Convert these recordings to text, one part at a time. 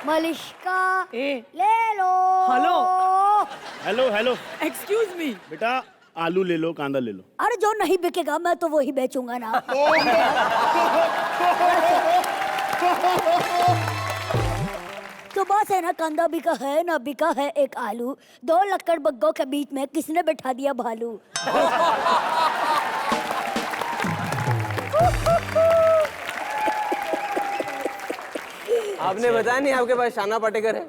मलिश्का ए ले लो। Hello hello hello, excuse me. बेटा आलू ले लो, कांदा ले लो। अरे जो नहीं बिकेगा मैं तो वही बेचूंगा ना। तो बस है ना, कंधा बिका है ना बिका है एक आलू, दो लक्कड़ बग्गों के बीच में किसने बैठा दिया भालू। आपने बताया नहीं आपके पास शाना पाटेकर है?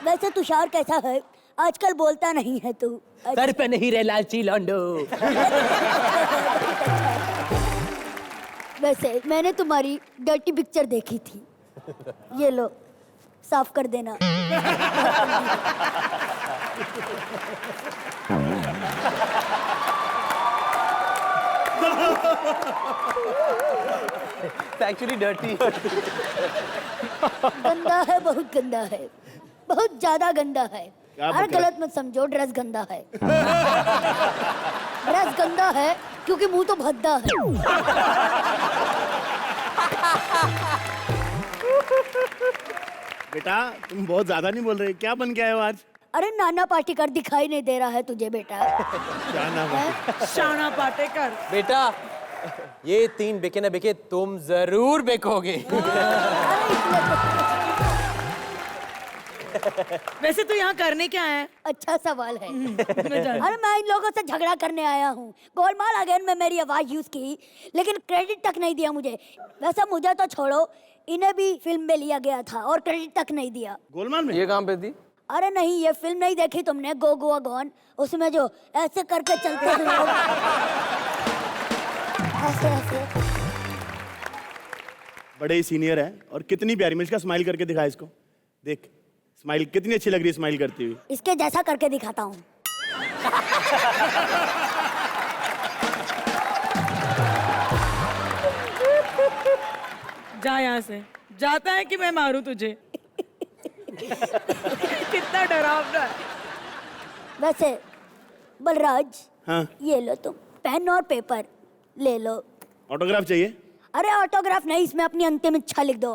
वैसे तुषार कैसा है? आजकल बोलता नहीं है तू। सर पे नहीं रे लालची लौंडो। वैसे मैंने तुम्हारी डर्टी पिक्चर देखी थी, ये लो साफ कर देना। Actually dirty. गंदा है, बहुत गंदा है, बहुत ज्यादा गंदा है। अरे गलत मत समझो, ड्रेस गंदा है। ड्रेस गंदा है क्योंकि मुंह तो भद्दा है। बेटा तुम बहुत ज्यादा नहीं बोल रहे, क्या बन के आए हो आज? अरे नाना पाटेकर दिखाई नहीं दे रहा है तुझे बेटा? क्या नाम है? शाना पाटेकर। बेटा ये 3 बिके ना बिके तुम जरूर बिकोगे। वैसे तो यहाँ करने क्या है? अच्छा सवाल है। मैं जानती अरे मैं इन लोगों से झगड़ा करने आया हूँ। गोलमाल अगेन में मेरी आवाज यूज की, लेकिन क्रेडिट तक नहीं दिया मुझे। वैसे मुझे तो छोड़ो, इन्हें भी फिल्म में लिया गया था और क्रेडिट तक नहीं दिया। गोलमाल में? ये काम पे थी? अरे नहीं, ये फिल्म नहीं देखी तुमने, गो गोवा गॉन? उसमें जो ऐसे करके चलते हैं लोग, ऐसे ऐसे। बड़े ही सीनियर है और कितनी प्यारी। मैं इसका स्माइल करके दिखा इसको, देख स्माइल कितनी अच्छी लग रही है स्माइल करती हुई। इसके जैसा करके दिखाता हूँ। जा यहाँ से। जाता है कि मैं मारूं तुझे? कितना डरावना है। वैसे बलराज, हाँ ये लो तुम पेन और पेपर ले लो। ऑटोग्राफ चाहिए? अरे ऑटोग्राफ नहीं, इसमें अपनी अंतिम इच्छा लिख दो।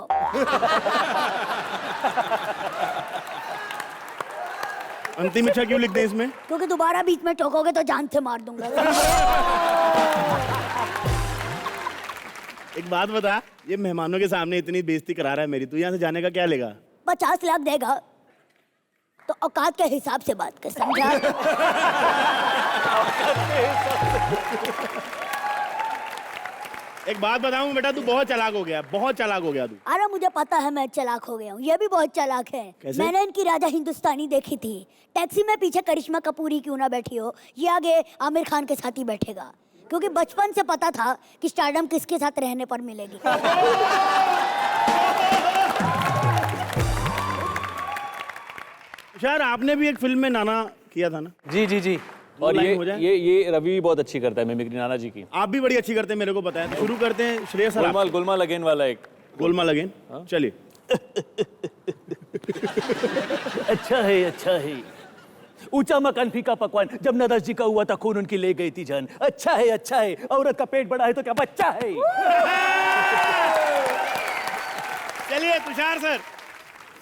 अंतिम इच्छा क्यों लिख दें इसमें? क्योंकि दोबारा बीच में टोकोगे तो जान से मार दूंगा। एक बात बता, ये मेहमानों के सामने इतनी बेइज्जती करा रहा है मेरी, तू यहाँ से जाने का क्या लेगा? 50 लाख देगा तो औकात के हिसाब से बात कर, समझा? एक बात बताऊं बेटा, तू बहुत चालाक हो गया, बहुत चालाक हो गया तू। अरे मुझे पता है मैं चालाक हो गया हूँ, ये भी बहुत चालाक है। कैसे? मैंने इनकी राजा हिंदुस्तानी देखी थी। टैक्सी में पीछे करिश्मा कपूर ही क्यों ना बैठी हो, ये आगे आमिर खान के साथ ही बैठेगा, क्योंकि बचपन से पता था कि स्टारडम किसके साथ रहने पर मिलेगी। यार आपने भी एक फिल्म में नाना किया था ना? जी जी जी। और लाइन हो जाए? ये रवि भी बहुत अच्छी करता है मिमिक्री, नाना जी की। आप भी बड़ी अच्छी करते हैं, मेरे को पता है। शुरू करते हैं श्रेयस सर। गोलमाल गोलमाल अगेन वाला एक। गोलमाल अगेन, चलिए। अच्छा है, अच्छा है। ऊंचा मकान फीका पकवान, जब नरस जी का हुआ था खून उनकी ले गई थी जान। अच्छा है, अच्छा है। औरत का पेट बड़ा है तो क्या बच्चा है? चलिए तुषार सर।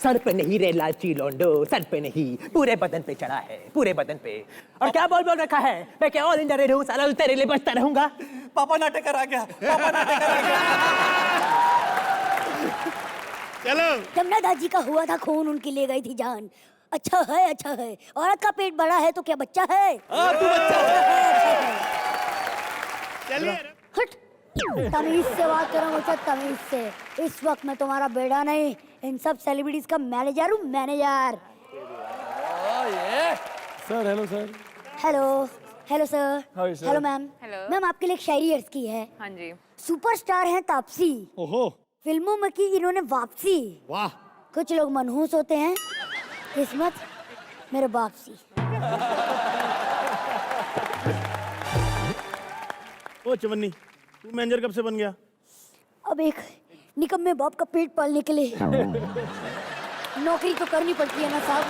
सर पे नहीं रे लालची लौंडो, सर पे नहीं, पूरे बदन पे चढ़ा है, पूरे बदन पे। और क्या बोल रखा है? मैं क्या ऑल इंडिया रेड हूँ, साला तेरे लिए बचता रहूंगा। पापा नाटकर आ गया, पापा नाटकर आ गया। चलो। जमुना दादी का हुआ था खून उनकी ले गई थी जान। अच्छा है, अच्छा है। औरत का पेट बड़ा है तो क्या बच्चा है? तू बच्चा है। चलिए। हट, तमीज से बात करो मुझसे, तमीज से। इस वक्त मैं तुम्हारा बेटा नहीं, इन सब सेलिब्रिटीज का मैनेजर हूँ, manager. Sir hello sir. Hello hello sir. Hi, sir. Hello ma'am. Hello. Ma'am आपके लिए एक शायरी अर्ज की है। हाँ जी। सुपरस्टार हैं तापसी, ओहो फिल्मों में की इन्होंने वापसी। वाह। कुछ लोग मनहूस होते हैं, किस्मत मेरे बाप सी। ओ चवन्नी, तू मैनेजर कब से बन गया? अब एक निकम्मे बाप का पेट पालने के लिए नौकरी तो करनी पड़ती है ना साहब।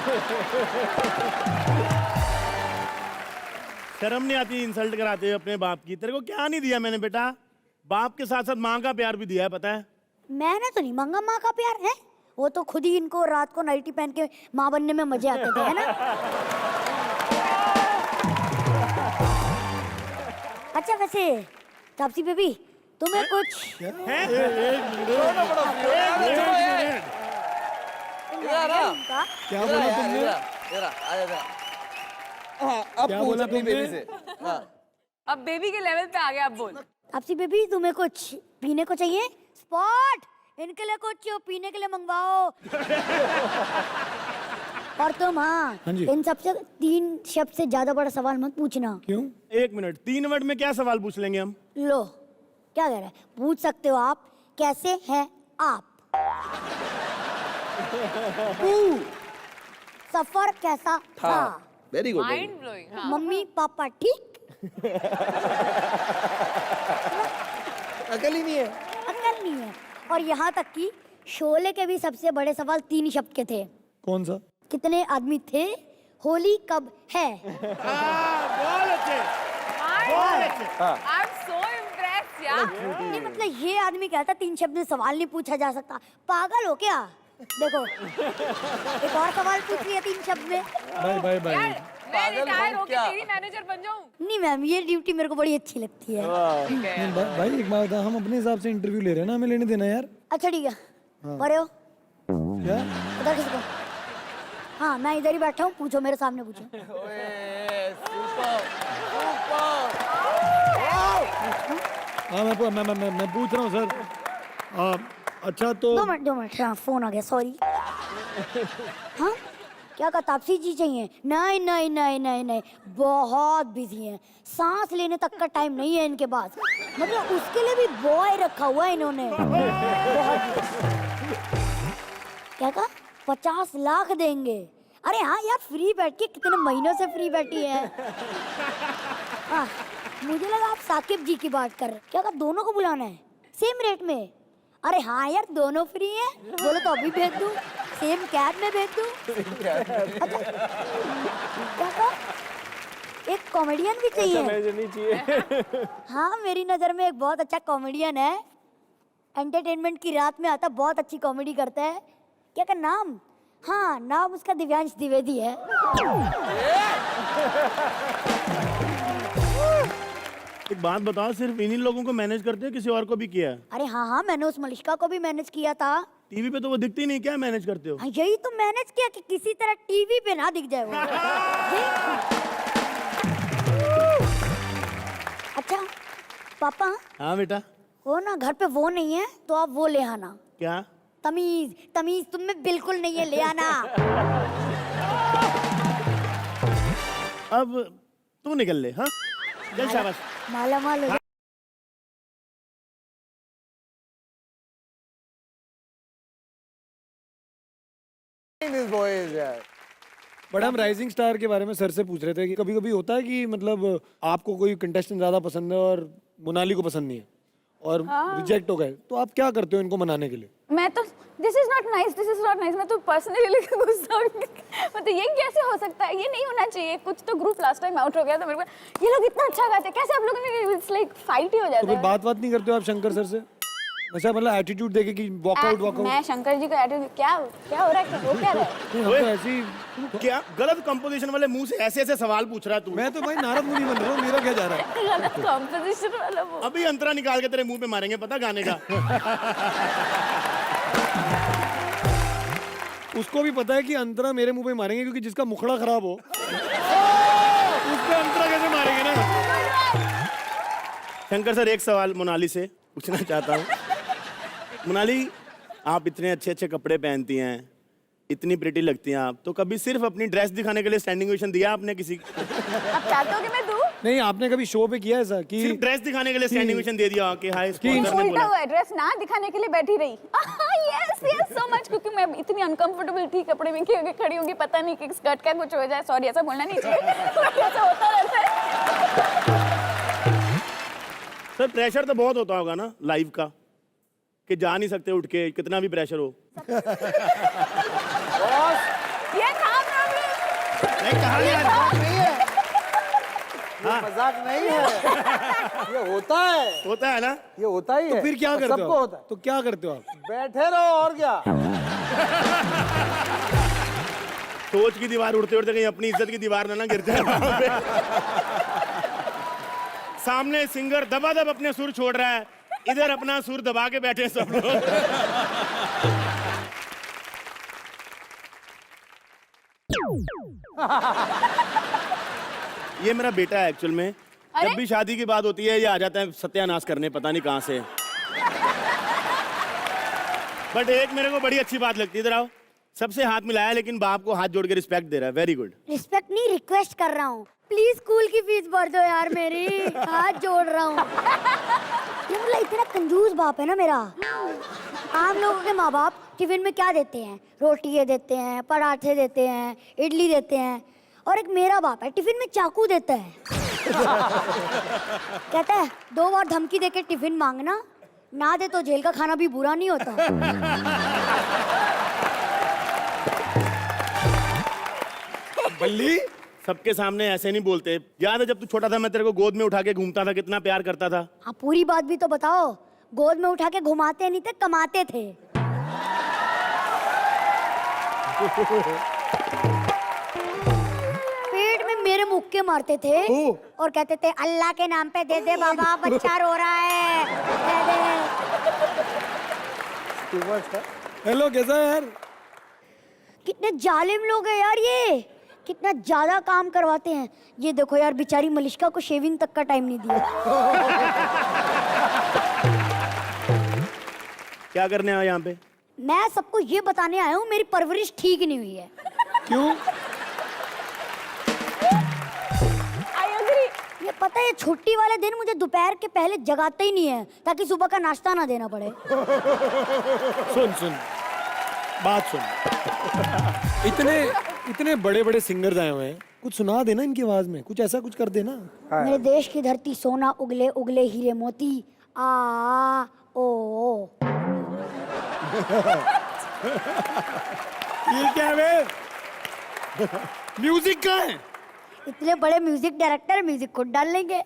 शर्म नहीं आती इंसल्ट कराते हुए अपने बाप की? तेरे को क्या नहीं दिया मैंने बेटा? बाप के साथ साथ माँ का प्यार भी दिया है, पता है? मैंने तो नहीं मांगा माँ का प्यार है, वो तो खुद ही इनको रात को नाइटी पहन के माँ बनने में मजे आते थे, है ना? अच्छा वैसे तापसी बेबी, तुम्हें कुछ उनका क्या बोला तुमने? अब क्या पूछ बोला अपनी तुमने? बेबी से। हाँ। अब बेबी के लेवल पे आ गया, अब बोल। तापसी बेबी, तुम्हें कुछ पीने को चाहिए? स्पॉट, इनके लिए कुछ पीने के लिए मंगवाओ। और तुम हाँ हाँ जी। इन सबसे 3 शब्द से ज्यादा बड़ा सवाल मत पूछना। क्यों? 1 मिनट, 3 मिनट में क्या सवाल पूछ लेंगे हम? लो, क्या कह रहे हैं? पूछ सकते हो आप, कैसे हैं आप? सफर कैसा था? Very good. Mind blowing. हाँ। मम्मी पापा ठीक? अकल ही नहीं है। अक्ल नहीं है। और यहाँ तक कि शोले के भी सबसे बड़े सवाल 3 शब्द के थे। कौन सा? कितने आदमी थे? होली कब है? बहुत अच्छे। आई एम सो इम्प्रेस्ड यार। नहीं मतलब ये आदमी कहता 3 शब्द में सवाल नहीं पूछा जा सकता, पागल हो क्या? देखो एक और सवाल पूछ लिया 3 शब्द में। Bye bye bye. यार मैं पागल रिटायर हो होके क्या? तेरी मैनेजर बन जाऊं? नहीं मैम, ये ड्यूटी मेरे को बड़ी अच्छी लगती है। नहीं, भाई एक बात बता, हम अपने हिसाब से इंटरव्यू ले रहे हैं ना, हमें लेने देना यार। अच्छा ठीक है, पढ़े हो? क्या? उधर किसको? हाँ मैं इधर ही बैठा हूँ, पूछो, मेरे सामने पूछो। ओए, सुपर, सुपर। हाँ मैं पूछ रहा हूँ सर। अच्छा तो 2 मिनट, हाँ फोन आ गया, सॉरी। हाँ क्या कहा? तापसी जी चाहिए? नहीं नहीं नहीं नहीं नहीं, बहुत बिजी हैं, सांस लेने तक का टाइम नहीं है इनके पास। मतलब उसके लिए भी बॉय रखा हुआ है इन्होंने। बहुत क्या कहा? 50 लाख देंगे? अरे हाँ यार, फ्री बैठ के कितने महीनों से फ्री बैठी है। हाँ मुझे लगा आप साकिब जी की बात कर रहे। क्या कहा? दोनों को बुलाना है सेम रेट में? अरे हाँ यार, दोनों फ्री हैं, बोलो तो अभी भेज दूँ, सेम कैब में भेज दूँ। अच्छा, क्या कहा? एक कॉमेडियन भी चाहिए? हाँ मेरी नज़र में एक बहुत अच्छा कॉमेडियन है, एंटरटेनमेंट की रात में आता, बहुत अच्छी कॉमेडी करता है। क्या का नाम? हाँ नाम उसका दिव्यांश द्विवेदी है। एक बात बताओ, सिर्फ इन्हीं लोगों को मैनेज करते हो, किसी और को भी किया है? अरे हाँ हाँ, मैंने उस मलिश्का को भी मैनेज किया था। टीवी पे तो वो दिखती नहीं, क्या मैनेज करते हो? हाँ, यही तो मैनेज किया कि किसी तरह टीवी पे ना दिख जाए वो। अच्छा पापा, हाँ बेटा। वो ना घर पे वो नहीं है, तो आप वो ले आना। क्या? तमीज, तमीज तुम में बिल्कुल नहीं है, ले आना। अब तू निकल ले। हाँ चल शाबाश। माला माल हो जा- This boy is यार। बट हम राइजिंग स्टार के बारे में सर से पूछ रहे थे कि कभी कभी होता है कि मतलब आपको कोई कंटेस्टेंट ज्यादा पसंद है और मोनाली को पसंद नहीं है और रिजेक्ट हो गए, तो आप क्या करते हो इनको मनाने के लिए? मैं तो this is not nice, this is not nice, मैं तो पर्सनली लेके गुस्सा हो गई। मतलब ये कैसे हो सकता है, ये नहीं होना चाहिए। कुछ तो ग्रुप लास्ट टाइम आउट हो गया था मेरे को, ये लोग इतना अच्छा गाते हैं, कैसे आप लोगों ने, इट्स लाइक फाइट ही हो तो जाता फिर है। बात नहीं करते हो आप शंकर सर से? वैसा मतलब एटीट्यूड देके कि वॉकआउट मैं शंकर जी को एटीट्यूड, क्या क्या हो रहा है, हो क्या रहा है? नहीं, हम तो ऐसे ही। क्या गलत कंपोजिशन वाले मुंह से ऐसे ऐसे सवाल पूछ रहा है तू? मैं तो भाई नारद मुनि बन रहा हूँ, मेरा क्या जा रहा है? गलत कंपोजिशन वाला वो। अभी अंतरा निकाल के तेरे मुंह पे मारेंगे, पता गाने का। उसको भी पता है कि अंतरा मेरे मुंह पे मारेंगे, क्योंकि जिसका मुखड़ा खराब हो उस पे अंतरा कैसे मारेंगे ना। शंकर सर, एक सवाल मोनाली से पूछना चाहता हूँ। मोनाली, आप इतने अच्छे अच्छे कपड़े पहनती हैं, इतनी प्रिटी लगती हैं आप, तो कभी सिर्फ अपनी ड्रेस दिखाने के लिए स्टैंडिंग ओवेशन दिया आपने किसी? अब चाहते हो कि मैं दूं? नहीं, आपने कभी शो पे किया ऐसा कि सिर्फ ड्रेस दिखाने के लिए स्टैंडिंग ओवेशन दे दिया कि हाय स्पॉन्सर ने उल्टा बोला? हुआ, एड्रेस ना दिखाने के लिए बैठी रही। यस यस सो मच, क्योंकि मैं इतनी अनकंफर्टेबल थी कपड़े में कि खड़ी होंगी, पता नहीं कि स्कर्ट का कुछ हो जाए। सॉरी, ऐसा बोलना नहीं चाहिए, ऐसा होता रहता है। सर प्रेशर तो बहुत होता होगा ना लाइव का, कि जा नहीं सकते उठ के, कितना भी प्रेशर हो। ये था प्रॉब्लम। नहीं, कहा नहीं। मजाक नहीं है, ये होता है, होता है ना? ये होता ही है। तो फिर क्या करते सबको हो होता आप? तो क्या करते हो आप? है। बैठे रहो और क्या। सोच की दीवार उड़ते उड़ते कहीं अपनी इज्जत की दीवार ना गिर जाए वहां पे। सामने सिंगर दबादब अपने सुर छोड़ रहा है, इधर अपना सुर दबा के बैठे हैं सब लोग। ये मेरा बेटा है एक्चुअल में। जब भी शादी की बात होती है ये आ जाता है सत्यानाश करने, पता नहीं कहां से। बट एक मेरे को बड़ी अच्छी बात लगती है, इधर आओ। सबसे हाथ मिलाया लेकिन बाप को हाथ जोड़ के रिस्पेक्ट दे रहा है, वेरी गुड। रिस्पेक्ट नहीं, रिक्वेस्ट कर रहा हूँ, प्लीज स्कूल की फीस भर दो यार मेरी, हाथ जोड़ रहा हूँ। ये मतलब इतना कंजूस बाप है ना मेरा। आम लोगों के माँ बाप टिफिन में क्या देते हैं? रोटियाँ देते हैं, पराठे देते हैं, इडली देते हैं, और एक मेरा बाप है टिफिन में चाकू देता है। कहता है 2 बार धमकी देके टिफिन मांगना, ना दे तो जेल का खाना भी बुरा नहीं होता। बल्ली सबके सामने ऐसे नहीं बोलते। याद है जब तू छोटा था मैं तेरे को गोद में उठा के घूमता था, कितना प्यार करता था। हाँ पूरी बात भी तो बताओ। गोद में उठा के घुमाते नहीं थे, कमाते थे। पेट में मेरे मुक्के मारते थे और कहते थे अल्लाह के नाम पे दे दे बाबा, बच्चा रो रहा है, दे दे। हेलो, कैसा है यार? कितने जालिम लोग हैं यार ये, कितना ज्यादा काम करवाते हैं। ये देखो यार, बेचारी मलिश्का को शेविंग तक का टाइम नहीं दिया। क्या करने आया यहाँ पे? मैं सबको ये बताने आया हूँ मेरी परवरिश ठीक नहीं हुई है। क्यों? I agree. ये पता है छुट्टी वाले दिन मुझे दोपहर के पहले जगाते ही नहीं है ताकि सुबह का नाश्ता ना देना पड़े। सुन बात सुन। इतने बड़े बड़े सिंगर्स आए हुए हैं, कुछ सुना देना इनकी आवाज में, कुछ ऐसा कुछ कर देना। मेरे देश की धरती सोना उगले उगले हीरे मोती, आ ओ। ये क्या है? म्यूजिक का है? इतने बड़े म्यूजिक डायरेक्टर म्यूजिक खुद डाल लेंगे।